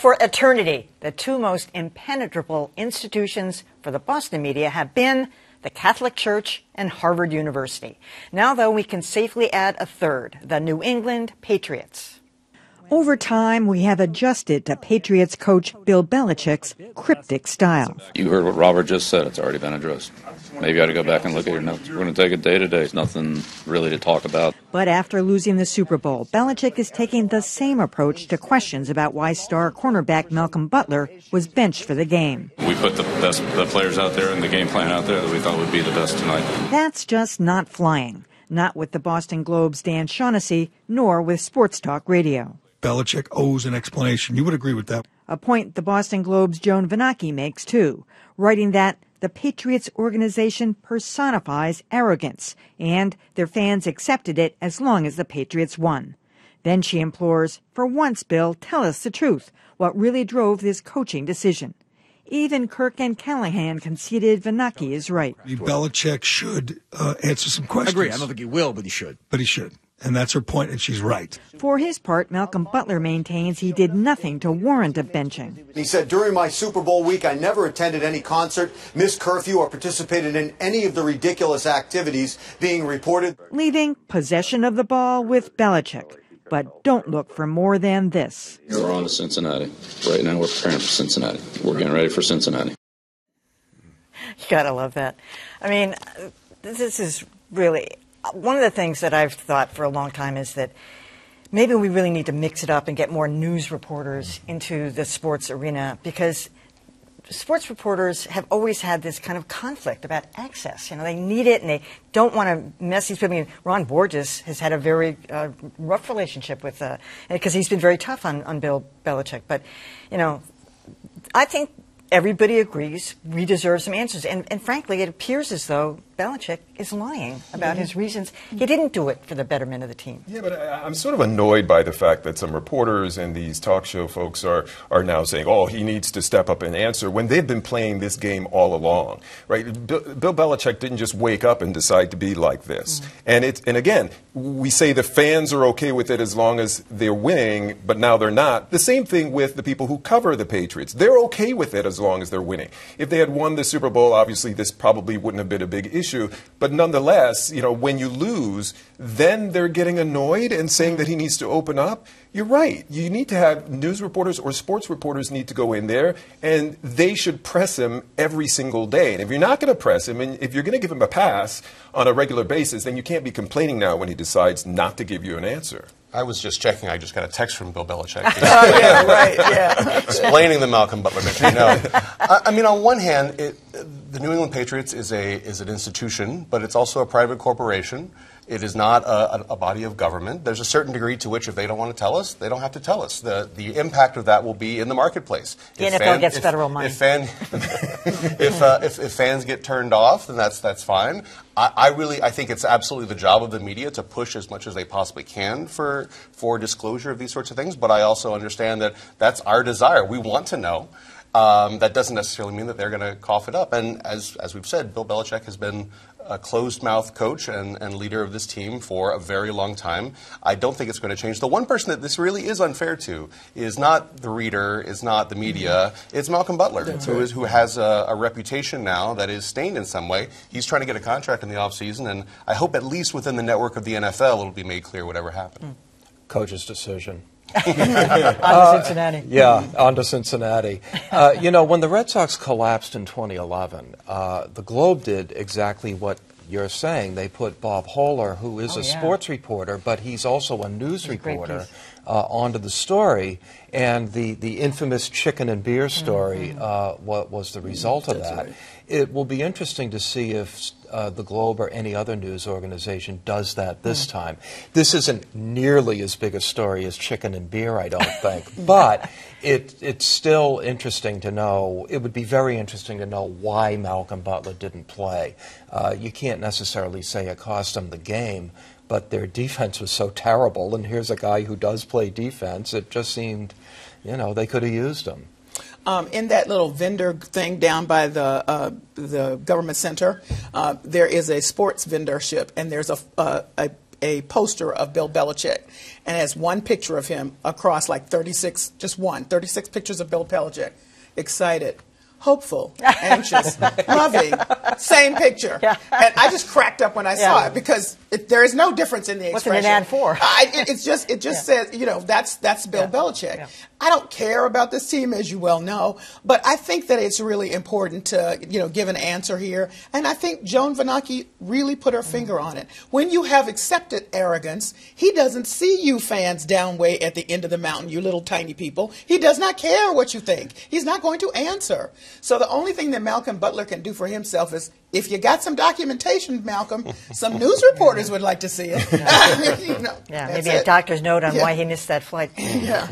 For eternity, the two most impenetrable institutions for the Boston media have been the Catholic Church and Harvard University. Now, though, we can safely add a third, the New England Patriots. Over time, we have adjusted to Patriots coach Bill Belichick's cryptic style. You heard what Robert just said. It's already been addressed. Maybe you ought to go back and look at your notes. We're going to take it day to day. There's nothing really to talk about. But after losing the Super Bowl, Belichick is taking the same approach to questions about why star cornerback Malcolm Butler was benched for the game. We put the players out there and the game plan out there that we thought would be the best tonight. That's just not flying. Not with the Boston Globe's Dan Shaughnessy, nor with Sports Talk Radio. Belichick owes an explanation. You would agree with that? A point the Boston Globe's Joan Vanacki makes, too, writing that the Patriots organization personifies arrogance, and their fans accepted it as long as the Patriots won. Then she implores, for once, Bill, tell us the truth, what really drove this coaching decision. Even Kirk and Callahan conceded Vanacki is right. Belichick should answer some questions. I agree. I don't think he will, but he should. But he should. And that's her point, and she's right. For his part, Malcolm Butler maintains he did nothing to warrant a benching. He said, during my Super Bowl week, I never attended any concert, missed curfew, or participated in any of the ridiculous activities being reported. Leaving possession of the ball with Belichick. But don't look for more than this. We're on to Cincinnati. Right now we're preparing for Cincinnati. We're getting ready for Cincinnati. You gotta love that. I mean, this is really... One of the things that I've thought for a long time is that maybe we really need to mix it up and get more news reporters into the sports arena, because sports reporters have always had this kind of conflict about access. You know, they need it and they don't want to mess these people. I mean, Ron Borges has had a very rough relationship with, because he's been very tough on Bill Belichick. But, you know, I think everybody agrees we deserve some answers. And frankly, it appears as though Belichick is lying about his reasons. He didn't do it for the betterment of the team. Yeah, but I'm sort of annoyed by the fact that some reporters and these talk show folks are now saying, oh, he needs to step up and answer, when they've been playing this game all along, right? Bill Belichick didn't just wake up and decide to be like this. And again, we say the fans are okay with it as long as they're winning, but now they're not. The same thing with the people who cover the Patriots. They're okay with it as long as they're winning. If they had won the Super Bowl, obviously this probably wouldn't have been a big issue. But nonetheless, you know, when you lose, then they're getting annoyed and saying that he needs to open up. You're right. You need to have news reporters or sports reporters need to go in there, and they should press him every single day. And if you're not going to press him, and if you're going to give him a pass on a regular basis, then you can't be complaining now when he decides not to give you an answer. I was just checking. I just got a text from Bill Belichick. Oh, yeah, right, yeah. Explaining the Malcolm Butler mention. No. I mean, on one hand, the New England Patriots is an institution, but it's also a private corporation. It is not a body of government. There's a certain degree to which if they don't want to tell us, they don't have to tell us. The impact of that will be in the marketplace. The NFL gets federal money. If fans get turned off, then that's fine. I think it's absolutely the job of the media to push as much as they possibly can for disclosure of these sorts of things. But I also understand that that's our desire. We want to know. That doesn't necessarily mean that they're going to cough it up. And as we've said, Bill Belichick has been a closed-mouth coach and leader of this team for a very long time. I don't think it's going to change. The one person that this really is unfair to is not the reader, is not the media. It's Malcolm Butler, who has a reputation now that is stained in some way. He's trying to get a contract in the offseason, and I hope at least within the network of the NFL it'll be made clear whatever happened. Coach's decision. On to Cincinnati. Yeah, on to Cincinnati. You know, when the Red Sox collapsed in 2011, the Globe did exactly what you're saying. They put Bob Hohler, who is a sports reporter, but he's also a news reporter, onto the story. And the infamous chicken and beer story what was the result of that. Right. It will be interesting to see if the Globe or any other news organization does that this time. This isn't nearly as big a story as chicken and beer, I don't think. But it's still interesting to know. It would be very interesting to know why Malcolm Butler didn't play. You can't necessarily say it cost them the game, but their defense was so terrible. And here's a guy who does play defense. It just seemed, you know, they could have used him. In that little vendor thing down by the government center, there is a sports vendorship, and there's a a poster of Bill Belichick, and it has one picture of him across like 36, just one, 36 pictures of Bill Belichick. Excited, hopeful, anxious, loving, same picture. Yeah. And I just cracked up when I saw it because there is no difference in the expression. What's an ad for? It just says, that's Bill Belichick. Yeah. I don't care about this team, as you well know, but I think that it's really important to, give an answer here. And I think Joan Vanaki really put her finger on it. When you have accepted arrogance, he doesn't see you fans down way at the end of the mountain, you little tiny people. He does not care what you think. He's not going to answer. So the only thing that Malcolm Butler can do for himself is, if you got some documentation, Malcolm, some news reporters would like to see it. Yeah, maybe a doctor's note on why he missed that flight. Yeah.